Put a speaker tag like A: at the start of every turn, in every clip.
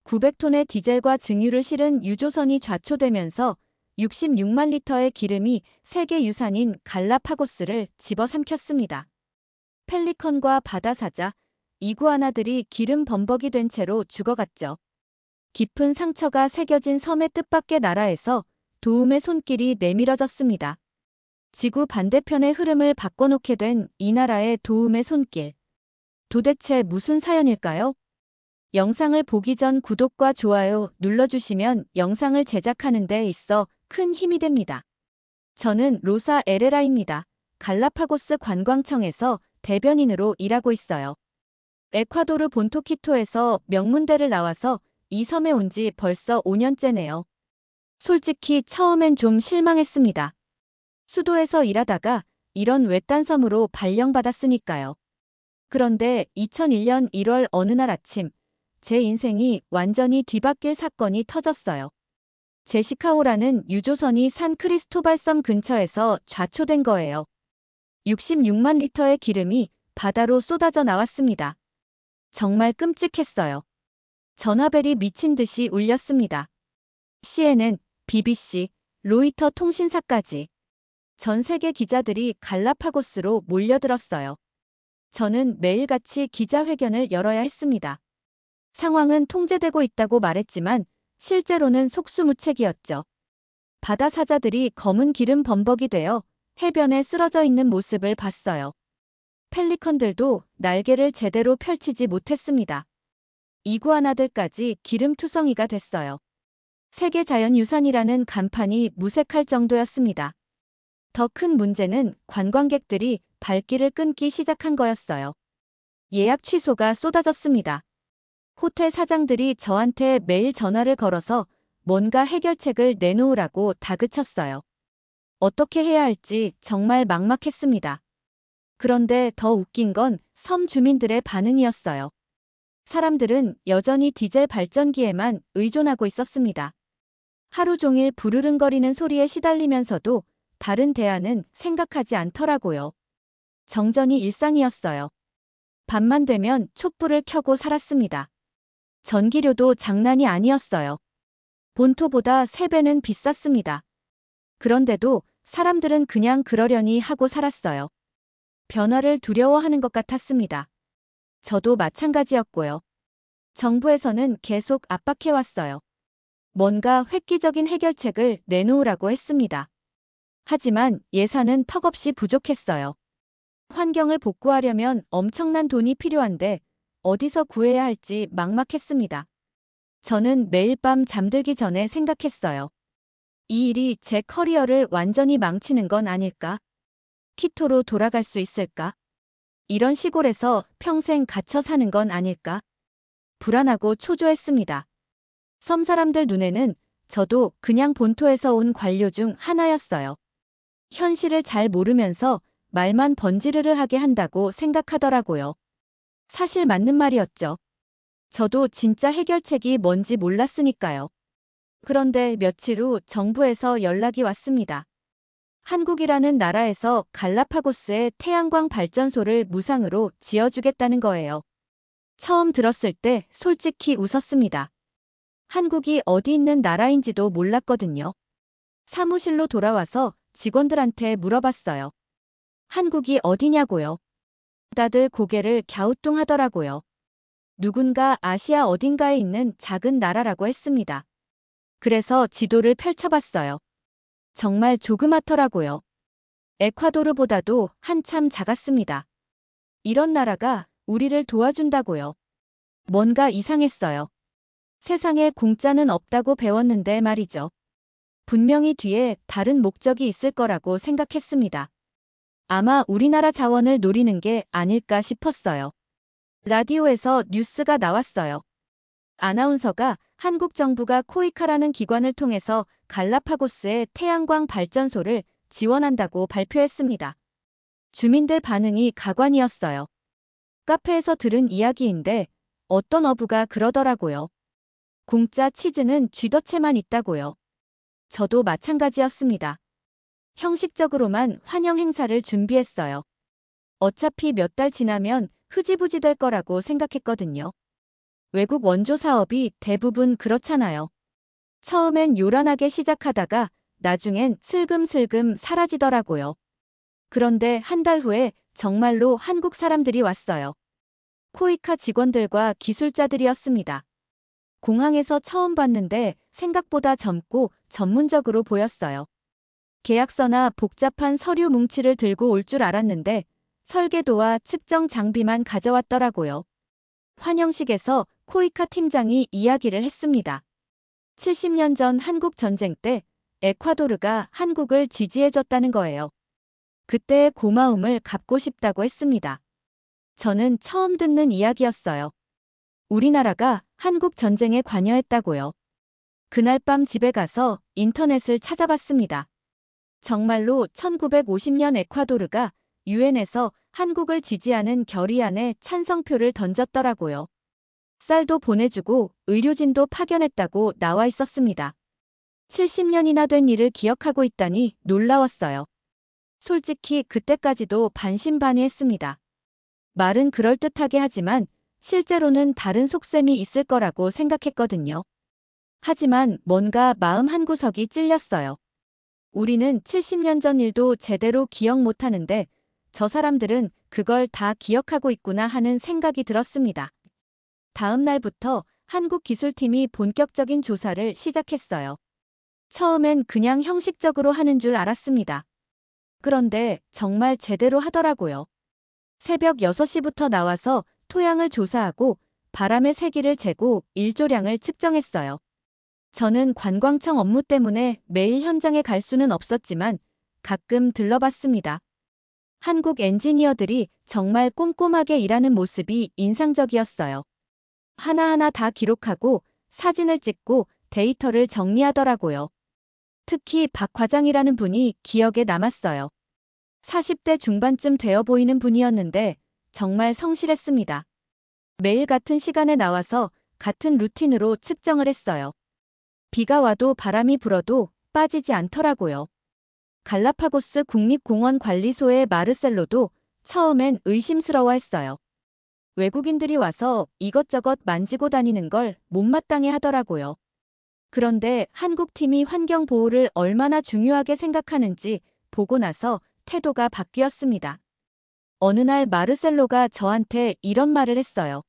A: 900톤의 디젤과 증유를 실은 유조선이 좌초되면서 66만 리터의 기름이 세계 유산인 갈라파고스를 집어삼켰습니다. 펠리컨과 바다사자, 이구아나들이 기름 범벅이 된 채로 죽어갔죠. 깊은 상처가 새겨진 섬의 뜻밖의 나라에서 도움의 손길이 내밀어졌습니다. 지구 반대편의 흐름을 바꿔놓게 된 이 나라의 도움의 손길. 도대체 무슨 사연일까요? 영상을 보기 전 구독과 좋아요 눌러주시면 영상을 제작하는 데 있어 큰 힘이 됩니다. 저는 로사 에레라입니다. 갈라파고스 관광청에서 대변인으로 일하고 있어요. 에콰도르 본토키토에서 명문대를 나와서 이 섬에 온 지 벌써 5년째네요. 솔직히 처음엔 좀 실망했습니다. 수도에서 일하다가 이런 외딴 섬으로 발령받았으니까요. 그런데 2001년 1월 어느 날 아침, 제 인생이 완전히 뒤바뀔 사건이 터졌어요. 제시카호라는 유조선이 산 크리스토발 섬 근처에서 좌초된 거예요. 66만 리터의 기름이 바다로 쏟아져 나왔습니다. 정말 끔찍했어요. 전화벨이 미친 듯이 울렸습니다. CNN, BBC, 로이터 통신사까지. 전 세계 기자들이 갈라파고스로 몰려들었어요. 저는 매일같이 기자회견을 열어야 했습니다. 상황은 통제되고 있다고 말했지만 실제로는 속수무책이었죠. 바다 사자들이 검은 기름 범벅이 되어 해변에 쓰러져 있는 모습을 봤어요. 펠리컨들도 날개를 제대로 펼치지 못했습니다. 이구아나들까지 기름투성이가 됐어요. 세계자연유산이라는 간판이 무색할 정도였습니다. 더 큰 문제는 관광객들이 발길을 끊기 시작한 거였어요. 예약 취소가 쏟아졌습니다. 호텔 사장들이 저한테 매일 전화를 걸어서 뭔가 해결책을 내놓으라고 다그쳤어요. 어떻게 해야 할지 정말 막막했습니다. 그런데 더 웃긴 건 섬 주민들의 반응이었어요. 사람들은 여전히 디젤 발전기에만 의존하고 있었습니다. 하루 종일 부르릉거리는 소리에 시달리면서도 다른 대안은 생각하지 않더라고요. 정전이 일상이었어요. 밤만 되면 촛불을 켜고 살았습니다. 전기료도 장난이 아니었어요. 본토보다 3배는 비쌌습니다. 그런데도 사람들은 그냥 그러려니 하고 살았어요. 변화를 두려워하는 것 같았습니다. 저도 마찬가지였고요. 정부에서는 계속 압박해왔어요. 뭔가 획기적인 해결책을 내놓으라고 했습니다. 하지만 예산은 턱없이 부족했어요. 환경을 복구하려면 엄청난 돈이 필요한데 어디서 구해야 할지 막막했습니다. 저는 매일 밤 잠들기 전에 생각했어요. 이 일이 제 커리어를 완전히 망치는 건 아닐까? 키토로 돌아갈 수 있을까? 이런 시골에서 평생 갇혀 사는 건 아닐까? 불안하고 초조했습니다. 섬 사람들 눈에는 저도 그냥 본토에서 온 관료 중 하나였어요. 현실을 잘 모르면서 말만 번지르르하게 한다고 생각하더라고요. 사실 맞는 말이었죠. 저도 진짜 해결책이 뭔지 몰랐으니까요. 그런데 며칠 후 정부에서 연락이 왔습니다. 한국이라는 나라에서 갈라파고스에 태양광 발전소를 무상으로 지어주겠다는 거예요. 처음 들었을 때 솔직히 웃었습니다. 한국이 어디 있는 나라인지도 몰랐거든요. 사무실로 돌아와서 직원들한테 물어봤어요. 한국이 어디냐고요? 다들 고개를 갸우뚱하더라고요. 누군가 아시아 어딘가에 있는 작은 나라라고 했습니다. 그래서 지도를 펼쳐봤어요. 정말 조그맣더라고요. 에콰도르보다도 한참 작았습니다. 이런 나라가 우리를 도와준다고요. 뭔가 이상했어요. 세상에 공짜는 없다고 배웠는데 말이죠. 분명히 뒤에 다른 목적이 있을 거라고 생각했습니다. 아마 우리나라 자원을 노리는 게 아닐까 싶었어요. 라디오에서 뉴스가 나왔어요. 아나운서가 한국 정부가 코이카라는 기관을 통해서 갈라파고스의 태양광 발전소를 지원한다고 발표했습니다. 주민들 반응이 가관이었어요. 카페에서 들은 이야기인데 어떤 어부가 그러더라고요. 공짜 치즈는 쥐덫에만 있다고요. 저도 마찬가지였습니다. 형식적으로만 환영 행사를 준비했어요. 어차피 몇 달 지나면 흐지부지 될 거라고 생각했거든요. 외국 원조 사업이 대부분 그렇잖아요. 처음엔 요란하게 시작하다가 나중엔 슬금슬금 사라지더라고요. 그런데 한 달 후에 정말로 한국 사람들이 왔어요. 코이카 직원들과 기술자들이었습니다. 공항에서 처음 봤는데 생각보다 젊고 전문적으로 보였어요. 계약서나 복잡한 서류 뭉치를 들고 올 줄 알았는데 설계도와 측정 장비만 가져왔더라고요. 환영식에서 코이카 팀장이 이야기를 했습니다. 70년 전 한국 전쟁 때 에콰도르가 한국을 지지해줬다는 거예요. 그때의 고마움을 갚고 싶다고 했습니다. 저는 처음 듣는 이야기였어요. 우리나라가 한국 전쟁에 관여했다고요. 그날 밤 집에 가서 인터넷을 찾아봤습니다. 정말로 1950년 에콰도르가 유엔에서 한국을 지지하는 결의안에 찬성표를 던졌더라고요. 쌀도 보내주고 의료진도 파견했다고 나와 있었습니다. 70년이나 된 일을 기억하고 있다니 놀라웠어요. 솔직히 그때까지도 반신반의했습니다. 말은 그럴듯하게 하지만 실제로는 다른 속셈이 있을 거라고 생각했거든요. 하지만 뭔가 마음 한구석이 찔렸어요. 우리는 70년 전 일도 제대로 기억 못하는데 저 사람들은 그걸 다 기억하고 있구나 하는 생각이 들었습니다. 다음 날부터 한국 기술팀이 본격적인 조사를 시작했어요. 처음엔 그냥 형식적으로 하는 줄 알았습니다. 그런데 정말 제대로 하더라고요. 새벽 6시부터 나와서 토양을 조사하고 바람의 세기를 재고 일조량을 측정했어요. 저는 관광청 업무 때문에 매일 현장에 갈 수는 없었지만 가끔 들러봤습니다. 한국 엔지니어들이 정말 꼼꼼하게 일하는 모습이 인상적이었어요. 하나하나 다 기록하고 사진을 찍고 데이터를 정리하더라고요. 특히 박 과장이라는 분이 기억에 남았어요. 40대 중반쯤 되어 보이는 분이었는데 정말 성실했습니다. 매일 같은 시간에 나와서 같은 루틴으로 측정을 했어요. 비가 와도 바람이 불어도 빠지지 않더라고요. 갈라파고스 국립공원 관리소의 마르셀로도 처음엔 의심스러워했어요. 외국인들이 와서 이것저것 만지고 다니는 걸 못마땅해 하더라고요. 그런데 한국 팀이 환경 보호를 얼마나 중요하게 생각하는지 보고 나서 태도가 바뀌었습니다. 어느 날 마르셀로가 저한테 이런 말을 했어요.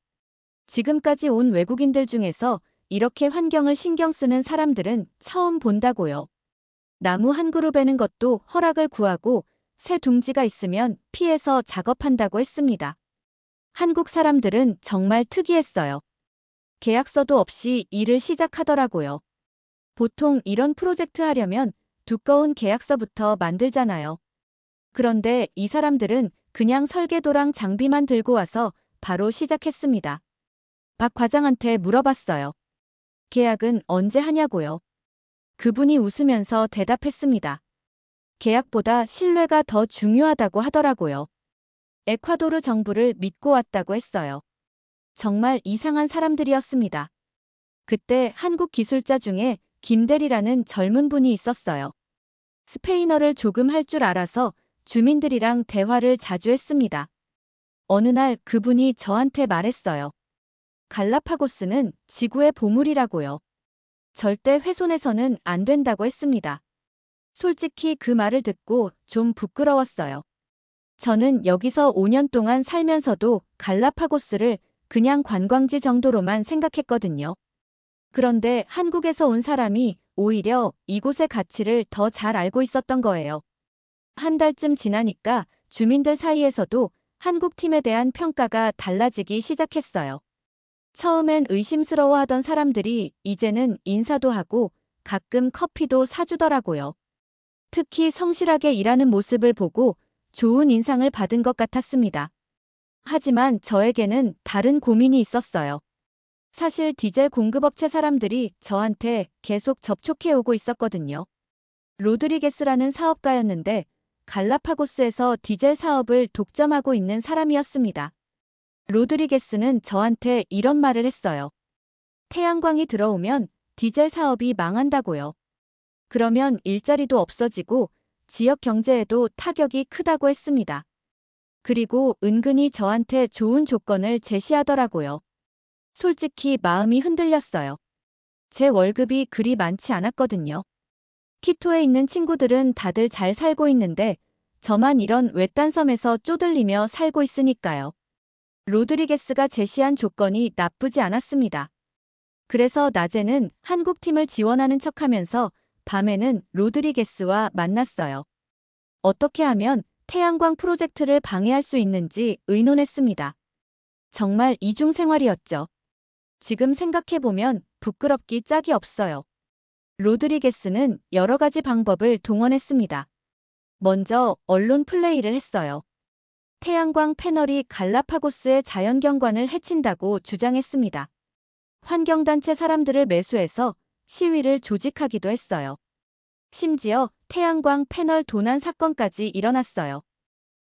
A: 지금까지 온 외국인들 중에서 이렇게 환경을 신경 쓰는 사람들은 처음 본다고요. 나무 한 그루 베는 것도 허락을 구하고 새 둥지가 있으면 피해서 작업한다고 했습니다. 한국 사람들은 정말 특이했어요. 계약서도 없이 일을 시작하더라고요. 보통 이런 프로젝트 하려면 두꺼운 계약서부터 만들잖아요. 그런데 이 사람들은 그냥 설계도랑 장비만 들고 와서 바로 시작했습니다. 박 과장한테 물어봤어요. 계약은 언제 하냐고요. 그분이 웃으면서 대답했습니다. 계약보다 신뢰가 더 중요하다고 하더라고요. 에콰도르 정부를 믿고 왔다고 했어요. 정말 이상한 사람들이었습니다. 그때 한국 기술자 중에 김대리라는 젊은 분이 있었어요. 스페인어를 조금 할 줄 알아서 주민들이랑 대화를 자주 했습니다. 어느 날 그분이 저한테 말했어요. 갈라파고스는 지구의 보물이라고요. 절대 훼손해서는 안 된다고 했습니다. 솔직히 그 말을 듣고 좀 부끄러웠어요. 저는 여기서 5년 동안 살면서도 갈라파고스를 그냥 관광지 정도로만 생각했거든요. 그런데 한국에서 온 사람이 오히려 이곳의 가치를 더 잘 알고 있었던 거예요. 한 달쯤 지나니까 주민들 사이에서도 한국 팀에 대한 평가가 달라지기 시작했어요. 처음엔 의심스러워하던 사람들이 이제는 인사도 하고 가끔 커피도 사주더라고요. 특히 성실하게 일하는 모습을 보고 좋은 인상을 받은 것 같았습니다. 하지만 저에게는 다른 고민이 있었어요. 사실 디젤 공급업체 사람들이 저한테 계속 접촉해 오고 있었거든요. 로드리게스라는 사업가였는데 갈라파고스에서 디젤 사업을 독점하고 있는 사람이었습니다. 로드리게스는 저한테 이런 말을 했어요. 태양광이 들어오면 디젤 사업이 망한다고요. 그러면 일자리도 없어지고 지역 경제에도 타격이 크다고 했습니다. 그리고 은근히 저한테 좋은 조건을 제시하더라고요. 솔직히 마음이 흔들렸어요. 제 월급이 그리 많지 않았거든요. 키토에 있는 친구들은 다들 잘 살고 있는데 저만 이런 외딴 섬에서 쪼들리며 살고 있으니까요. 로드리게스가 제시한 조건이 나쁘지 않았습니다. 그래서 낮에는 한국팀을 지원하는 척하면서 밤에는 로드리게스와 만났어요. 어떻게 하면 태양광 프로젝트를 방해할 수 있는지 의논했습니다. 정말 이중생활이었죠. 지금 생각해보면 부끄럽기 짝이 없어요. 로드리게스는 여러 가지 방법을 동원했습니다. 먼저 언론 플레이를 했어요. 태양광 패널이 갈라파고스의 자연경관을 해친다고 주장했습니다. 환경단체 사람들을 매수해서 시위를 조직하기도 했어요. 심지어 태양광 패널 도난 사건까지 일어났어요.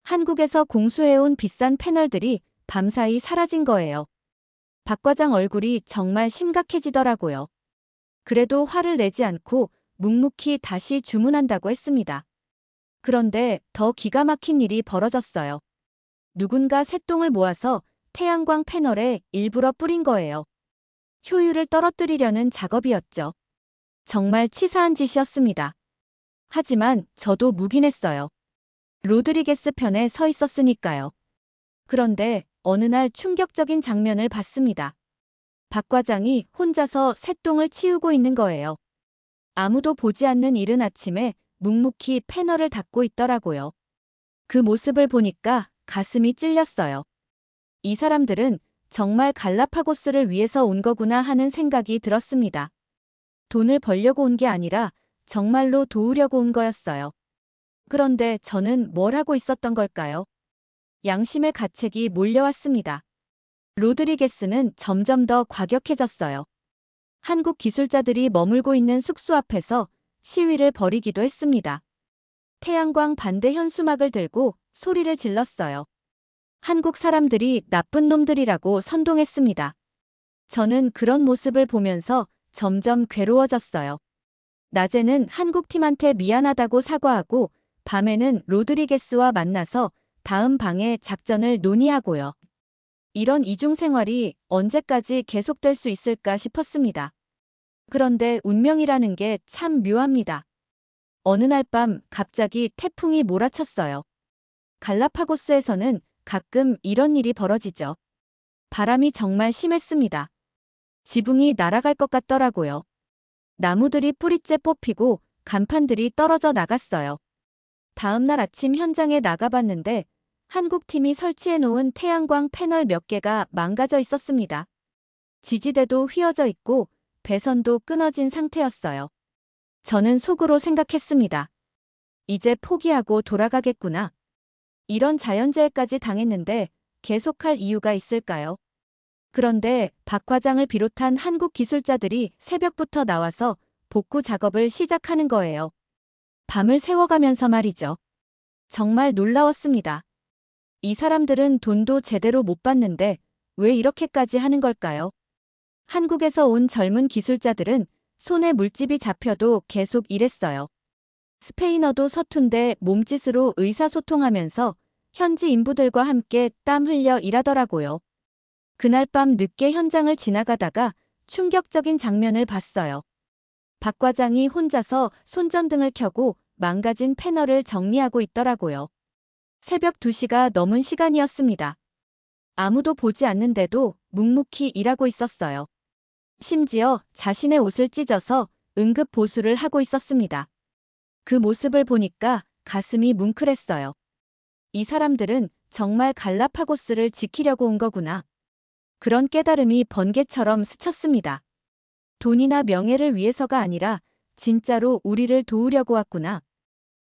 A: 한국에서 공수해온 비싼 패널들이 밤사이 사라진 거예요. 박 과장 얼굴이 정말 심각해지더라고요. 그래도 화를 내지 않고 묵묵히 다시 주문한다고 했습니다. 그런데 더 기가 막힌 일이 벌어졌어요. 누군가 새똥을 모아서 태양광 패널에 일부러 뿌린 거예요. 효율을 떨어뜨리려는 작업이었죠. 정말 치사한 짓이었습니다. 하지만 저도 묵인했어요. 로드리게스 편에 서 있었으니까요. 그런데 어느 날 충격적인 장면을 봤습니다. 박 과장이 혼자서 새똥을 치우고 있는 거예요. 아무도 보지 않는 이른 아침에 묵묵히 패널을 닦고 있더라고요. 그 모습을 보니까 가슴이 찔렸어요. 이 사람들은 정말 갈라파고스를 위해서 온 거구나 하는 생각이 들었습니다. 돈을 벌려고 온 게 아니라 정말로 도우려고 온 거였어요. 그런데 저는 뭘 하고 있었던 걸까요? 양심의 가책이 몰려왔습니다. 로드리게스는 점점 더 과격해졌어요. 한국 기술자들이 머물고 있는 숙소 앞에서 시위를 벌이기도 했습니다. 태양광 반대 현수막을 들고 소리를 질렀어요. 한국 사람들이 나쁜 놈들이라고 선동했습니다. 저는 그런 모습을 보면서 점점 괴로워졌어요. 낮에는 한국팀한테 미안하다고 사과하고 밤에는 로드리게스와 만나서 다음 방해 작전을 논의하고요. 이런 이중생활이 언제까지 계속될 수 있을까 싶었습니다. 그런데 운명이라는 게 참 묘합니다. 어느 날 밤 갑자기 태풍이 몰아쳤어요. 갈라파고스에서는 가끔 이런 일이 벌어지죠. 바람이 정말 심했습니다. 지붕이 날아갈 것 같더라고요. 나무들이 뿌리째 뽑히고 간판들이 떨어져 나갔어요. 다음 날 아침 현장에 나가봤는데 한국팀이 설치해 놓은 태양광 패널 몇 개가 망가져 있었습니다. 지지대도 휘어져 있고 배선도 끊어진 상태였어요. 저는 속으로 생각했습니다. 이제 포기하고 돌아가겠구나. 이런 자연재해까지 당했는데 계속할 이유가 있을까요? 그런데 박 과장을 비롯한 한국 기술자들이 새벽부터 나와서 복구 작업을 시작하는 거예요. 밤을 새워가면서 말이죠. 정말 놀라웠습니다. 이 사람들은 돈도 제대로 못 받는데 왜 이렇게까지 하는 걸까요? 한국에서 온 젊은 기술자들은 손에 물집이 잡혀도 계속 일했어요. 스페인어도 서툰데 몸짓으로 의사소통하면서 현지 인부들과 함께 땀 흘려 일하더라고요. 그날 밤 늦게 현장을 지나가다가 충격적인 장면을 봤어요. 박 과장이 혼자서 손전등을 켜고 망가진 패널을 정리하고 있더라고요. 새벽 2시가 넘은 시간이었습니다. 아무도 보지 않는데도 묵묵히 일하고 있었어요. 심지어 자신의 옷을 찢어서 응급 보수를 하고 있었습니다. 그 모습을 보니까 가슴이 뭉클했어요. 이 사람들은 정말 갈라파고스를 지키려고 온 거구나. 그런 깨달음이 번개처럼 스쳤습니다. 돈이나 명예를 위해서가 아니라 진짜로 우리를 도우려고 왔구나.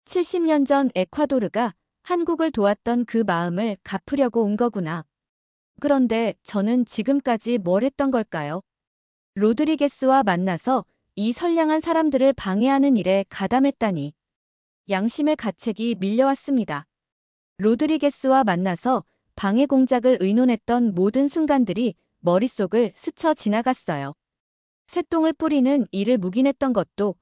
A: 70년 전 에콰도르가 한국을 도왔던 그 마음을 갚으려고 온 거구나. 그런데 저는 지금까지 뭘 했던 걸까요? 로드리게스와 만나서 이 선량한 사람들을 방해하는 일에 가담했다니. 양심의 가책이 밀려왔습니다. 로드리게스와 만나서 방해 공작을 의논했던 모든 순간들이 머릿속을 스쳐 지나갔어요. 새똥을 뿌리는 일을 묵인했던 것도,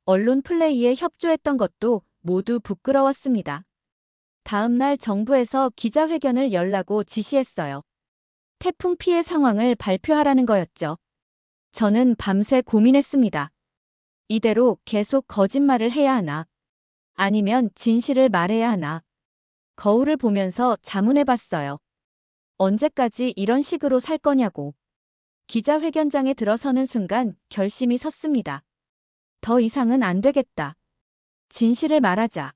A: 언론 플레이에 협조했던 것도 모두 부끄러웠습니다. 다음 날 정부에서 기자회견을 열라고 지시했어요. 태풍 피해 상황을 발표하라는 거였죠. 저는 밤새 고민했습니다. 이대로 계속 거짓말을 해야 하나? 아니면 진실을 말해야 하나? 거울을 보면서 자문해봤어요. 언제까지 이런 식으로 살 거냐고. 기자회견장에 들어서는 순간 결심이 섰습니다. 더 이상은 안 되겠다. 진실을 말하자.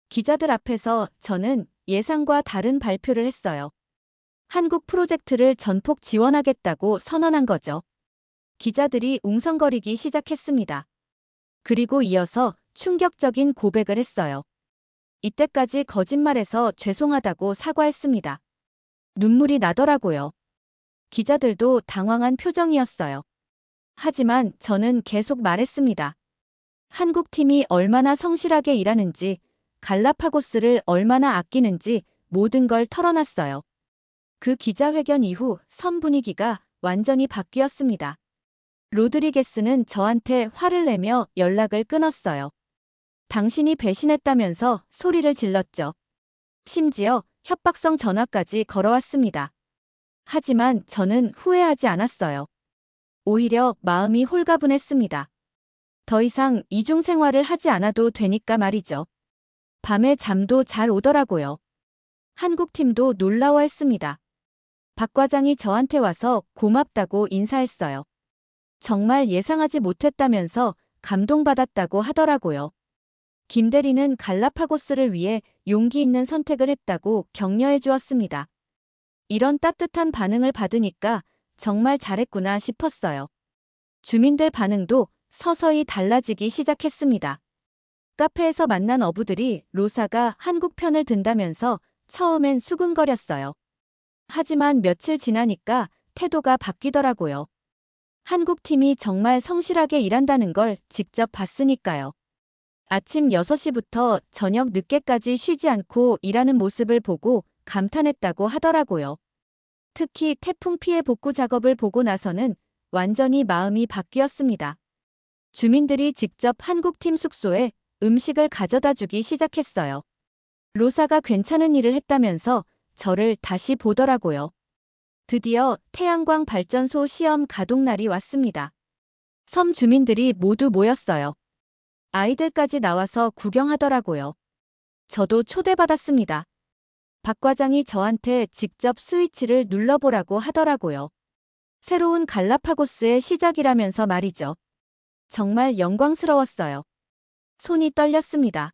A: 기자들 앞에서 저는 예상과 다른 발표를 했어요. 한국 프로젝트를 전폭 지원하겠다고 선언한 거죠. 기자들이 웅성거리기 시작했습니다. 그리고 이어서 충격적인 고백을 했어요. 이때까지 거짓말해서 죄송하다고 사과했습니다. 눈물이 나더라고요. 기자들도 당황한 표정이었어요. 하지만 저는 계속 말했습니다. 한국팀이 얼마나 성실하게 일하는지, 갈라파고스를 얼마나 아끼는지 모든 걸 털어놨어요. 그 기자회견 이후 선 분위기가 완전히 바뀌었습니다. 로드리게스는 저한테 화를 내며 연락을 끊었어요. 당신이 배신했다면서 소리를 질렀죠. 심지어 협박성 전화까지 걸어왔습니다. 하지만 저는 후회하지 않았어요. 오히려 마음이 홀가분했습니다. 더 이상 이중 생활을 하지 않아도 되니까 말이죠. 밤에 잠도 잘 오더라고요. 한국팀도 놀라워했습니다. 박 과장이 저한테 와서 고맙다고 인사했어요. 정말 예상하지 못했다면서 감동받았다고 하더라고요. 김 대리는 갈라파고스를 위해 용기 있는 선택을 했다고 격려해 주었습니다. 이런 따뜻한 반응을 받으니까 정말 잘했구나 싶었어요. 주민들 반응도 서서히 달라지기 시작했습니다. 카페에서 만난 어부들이 로사가 한국 편을 든다면서 처음엔 수근거렸어요. 하지만 며칠 지나니까 태도가 바뀌더라고요. 한국팀이 정말 성실하게 일한다는 걸 직접 봤으니까요. 아침 6시부터 저녁 늦게까지 쉬지 않고 일하는 모습을 보고 감탄했다고 하더라고요. 특히 태풍 피해 복구 작업을 보고 나서는 완전히 마음이 바뀌었습니다. 주민들이 직접 한국팀 숙소에 음식을 가져다 주기 시작했어요. 로사가 괜찮은 일을 했다면서 저를 다시 보더라고요. 드디어 태양광 발전소 시험 가동날이 왔습니다. 섬 주민들이 모두 모였어요. 아이들까지 나와서 구경하더라고요. 저도 초대받았습니다. 박 과장이 저한테 직접 스위치를 눌러보라고 하더라고요. 새로운 갈라파고스의 시작이라면서 말이죠. 정말 영광스러웠어요. 손이 떨렸습니다.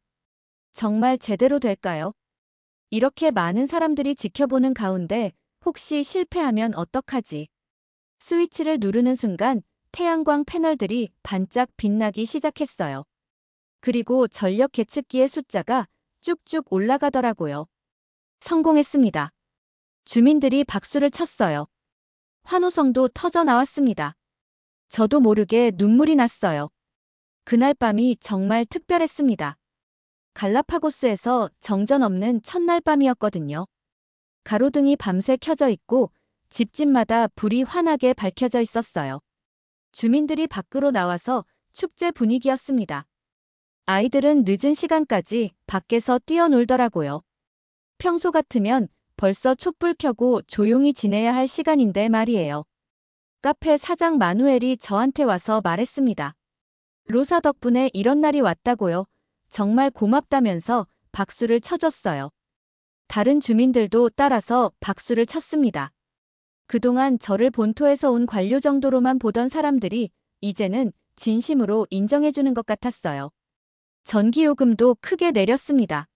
A: 정말 제대로 될까요? 이렇게 많은 사람들이 지켜보는 가운데 혹시 실패하면 어떡하지? 스위치를 누르는 순간 태양광 패널들이 반짝 빛나기 시작했어요. 그리고 전력 계측기의 숫자가 쭉쭉 올라가더라고요. 성공했습니다. 주민들이 박수를 쳤어요. 환호성도 터져 나왔습니다. 저도 모르게 눈물이 났어요. 그날 밤이 정말 특별했습니다. 갈라파고스에서 정전 없는 첫날 밤이었거든요. 가로등이 밤새 켜져 있고 집집마다 불이 환하게 밝혀져 있었어요. 주민들이 밖으로 나와서 축제 분위기였습니다. 아이들은 늦은 시간까지 밖에서 뛰어놀더라고요. 평소 같으면 벌써 촛불 켜고 조용히 지내야 할 시간인데 말이에요. 카페 사장 마누엘이 저한테 와서 말했습니다. 로사 덕분에 이런 날이 왔다고요. 정말 고맙다면서 박수를 쳐줬어요. 다른 주민들도 따라서 박수를 쳤습니다. 그동안 저를 본토에서 온 관료 정도로만 보던 사람들이 이제는 진심으로 인정해주는 것 같았어요. 전기요금도 크게 내렸습니다.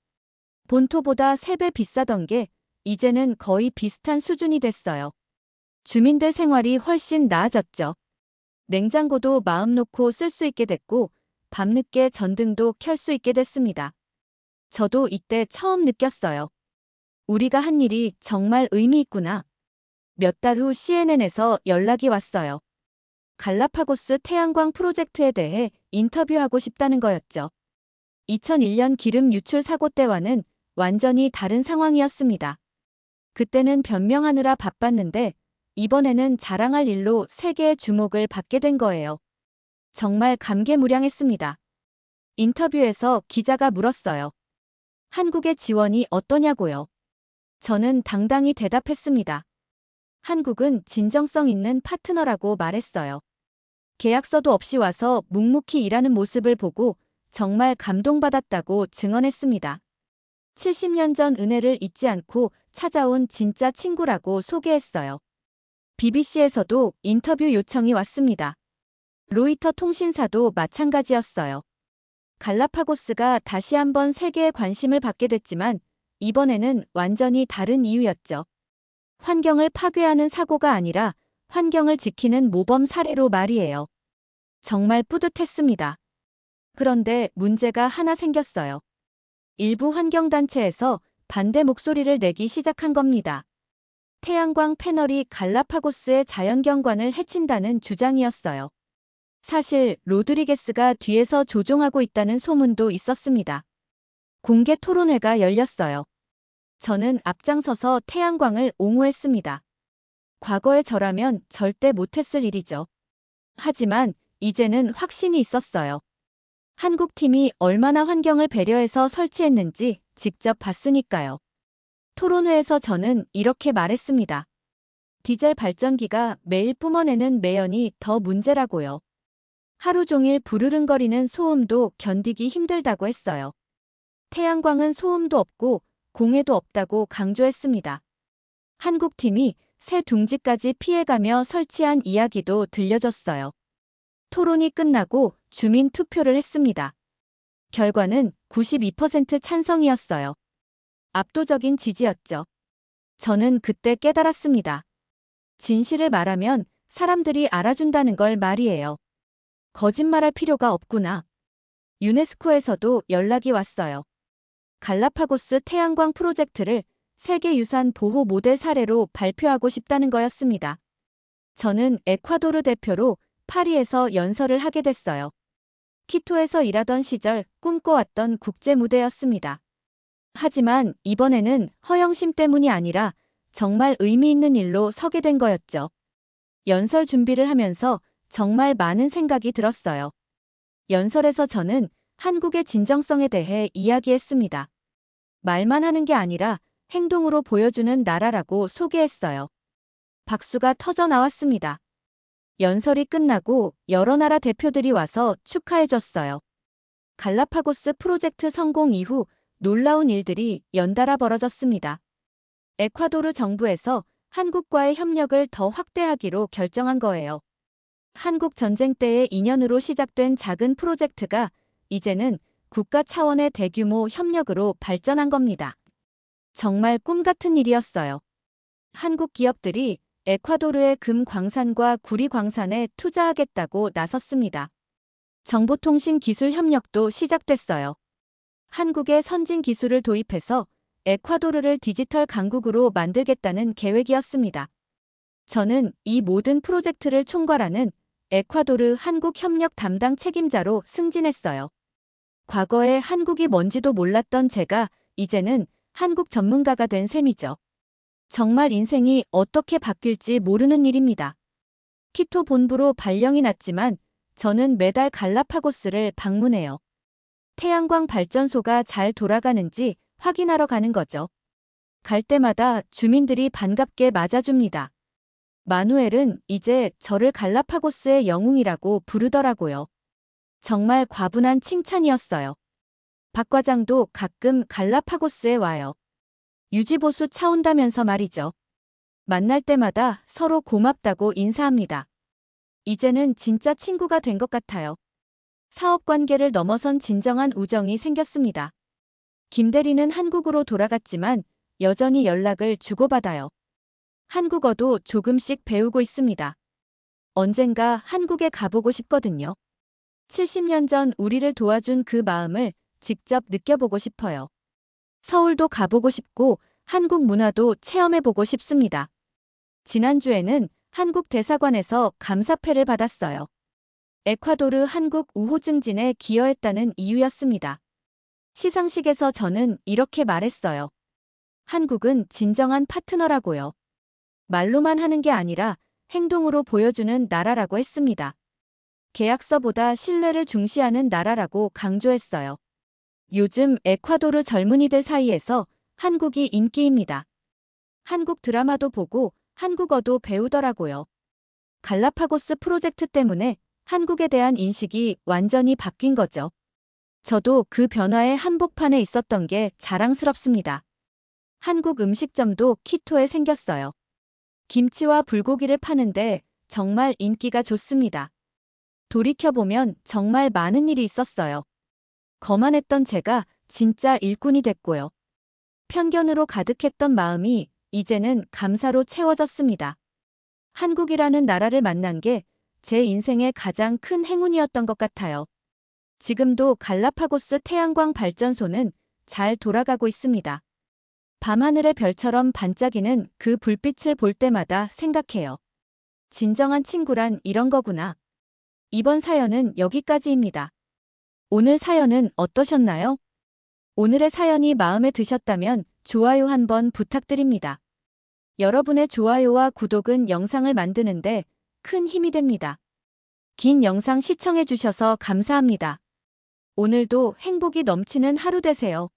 A: 본토보다 3배 비싸던 게 이제는 거의 비슷한 수준이 됐어요. 주민들 생활이 훨씬 나아졌죠. 냉장고도 마음 놓고 쓸 수 있게 됐고 밤늦게 전등도 켤 수 있게 됐습니다. 저도 이때 처음 느꼈어요. 우리가 한 일이 정말 의미 있구나. 몇 달 후 CNN에서 연락이 왔어요. 갈라파고스 태양광 프로젝트에 대해 인터뷰하고 싶다는 거였죠. 2001년 기름 유출 사고 때와는 완전히 다른 상황이었습니다. 그때는 변명하느라 바빴는데 이번에는 자랑할 일로 세계의 주목을 받게 된 거예요. 정말 감개무량했습니다. 인터뷰에서 기자가 물었어요. 한국의 지원이 어떠냐고요? 저는 당당히 대답했습니다. 한국은 진정성 있는 파트너라고 말했어요. 계약서도 없이 와서 묵묵히 일하는 모습을 보고 정말 감동받았다고 증언했습니다. 70년 전 은혜를 잊지 않고 찾아온 진짜 친구라고 소개했어요. BBC에서도 인터뷰 요청이 왔습니다. 로이터 통신사도 마찬가지였어요. 갈라파고스가 다시 한번 세계의 관심을 받게 됐지만 이번에는 완전히 다른 이유였죠. 환경을 파괴하는 사고가 아니라 환경을 지키는 모범 사례로 말이에요. 정말 뿌듯했습니다. 그런데 문제가 하나 생겼어요. 일부 환경단체에서 반대 목소리를 내기 시작한 겁니다. 태양광 패널이 갈라파고스의 자연경관을 해친다는 주장이었어요. 사실 로드리게스가 뒤에서 조종하고 있다는 소문도 있었습니다. 공개 토론회가 열렸어요. 저는 앞장서서 태양광을 옹호했습니다. 과거의 저라면 절대 못했을 일이죠. 하지만 이제는 확신이 있었어요. 한국 팀이 얼마나 환경을 배려해서 설치했는지 직접 봤으니까요. 토론회에서 저는 이렇게 말했습니다. 디젤 발전기가 매일 뿜어내는 매연이 더 문제라고요. 하루 종일 부르릉거리는 소음도 견디기 힘들다고 했어요. 태양광은 소음도 없고 공해도 없다고 강조했습니다. 한국팀이 새 둥지까지 피해가며 설치한 이야기도 들려줬어요. 토론이 끝나고 주민 투표를 했습니다. 결과는 92% 찬성이었어요. 압도적인 지지였죠. 저는 그때 깨달았습니다. 진실을 말하면 사람들이 알아준다는 걸 말이에요. 거짓말할 필요가 없구나. 유네스코에서도 연락이 왔어요. 갈라파고스 태양광 프로젝트를 세계유산 보호 모델 사례로 발표하고 싶다는 거였습니다. 저는 에콰도르 대표로 파리에서 연설을 하게 됐어요. 키토에서 일하던 시절 꿈꿔왔던 국제 무대였습니다. 하지만 이번에는 허영심 때문이 아니라 정말 의미 있는 일로 서게 된 거였죠. 연설 준비를 하면서 정말 많은 생각이 들었어요. 연설에서 저는 한국의 진정성에 대해 이야기했습니다. 말만 하는 게 아니라 행동으로 보여주는 나라라고 소개했어요. 박수가 터져 나왔습니다. 연설이 끝나고 여러 나라 대표들이 와서 축하해줬어요. 갈라파고스 프로젝트 성공 이후 놀라운 일들이 연달아 벌어졌습니다. 에콰도르 정부에서 한국과의 협력을 더 확대하기로 결정한 거예요. 한국 전쟁 때의 인연으로 시작된 작은 프로젝트가 이제는 국가 차원의 대규모 협력으로 발전한 겁니다. 정말 꿈 같은 일이었어요. 한국 기업들이 에콰도르의 금 광산과 구리 광산에 투자하겠다고 나섰습니다. 정보통신 기술 협력도 시작됐어요. 한국의 선진 기술을 도입해서 에콰도르를 디지털 강국으로 만들겠다는 계획이었습니다. 저는 이 모든 프로젝트를 총괄하는 에콰도르 한국 협력 담당 책임자로 승진했어요. 과거에 한국이 뭔지도 몰랐던 제가 이제는 한국 전문가가 된 셈이죠. 정말 인생이 어떻게 바뀔지 모르는 일입니다. 키토 본부로 발령이 났지만 저는 매달 갈라파고스를 방문해요. 태양광 발전소가 잘 돌아가는지 확인하러 가는 거죠. 갈 때마다 주민들이 반갑게 맞아줍니다. 마누엘은 이제 저를 갈라파고스의 영웅이라고 부르더라고요. 정말 과분한 칭찬이었어요. 박 과장도 가끔 갈라파고스에 와요. 유지보수 차 온다면서 말이죠. 만날 때마다 서로 고맙다고 인사합니다. 이제는 진짜 친구가 된 것 같아요. 사업 관계를 넘어선 진정한 우정이 생겼습니다. 김 대리는 한국으로 돌아갔지만 여전히 연락을 주고받아요. 한국어도 조금씩 배우고 있습니다. 언젠가 한국에 가보고 싶거든요. 70년 전 우리를 도와준 그 마음을 직접 느껴보고 싶어요. 서울도 가보고 싶고 한국 문화도 체험해보고 싶습니다. 지난주에는 한국 대사관에서 감사패를 받았어요. 에콰도르 한국 우호 증진에 기여했다는 이유였습니다. 시상식에서 저는 이렇게 말했어요. 한국은 진정한 파트너라고요. 말로만 하는 게 아니라 행동으로 보여주는 나라라고 했습니다. 계약서보다 신뢰를 중시하는 나라라고 강조했어요. 요즘 에콰도르 젊은이들 사이에서 한국이 인기입니다. 한국 드라마도 보고 한국어도 배우더라고요. 갈라파고스 프로젝트 때문에 한국에 대한 인식이 완전히 바뀐 거죠. 저도 그 변화의 한복판에 있었던 게 자랑스럽습니다. 한국 음식점도 키토에 생겼어요. 김치와 불고기를 파는데 정말 인기가 좋습니다. 돌이켜보면 정말 많은 일이 있었어요. 거만했던 제가 진짜 일꾼이 됐고요. 편견으로 가득했던 마음이 이제는 감사로 채워졌습니다. 한국이라는 나라를 만난 게 제 인생의 가장 큰 행운이었던 것 같아요. 지금도 갈라파고스 태양광 발전소는 잘 돌아가고 있습니다. 밤하늘의 별처럼 반짝이는 그 불빛을 볼 때마다 생각해요. 진정한 친구란 이런 거구나. 이번 사연은 여기까지입니다. 오늘 사연은 어떠셨나요? 오늘의 사연이 마음에 드셨다면 좋아요 한번 부탁드립니다. 여러분의 좋아요와 구독은 영상을 만드는데 큰 힘이 됩니다. 긴 영상 시청해주셔서 감사합니다. 오늘도 행복이 넘치는 하루 되세요.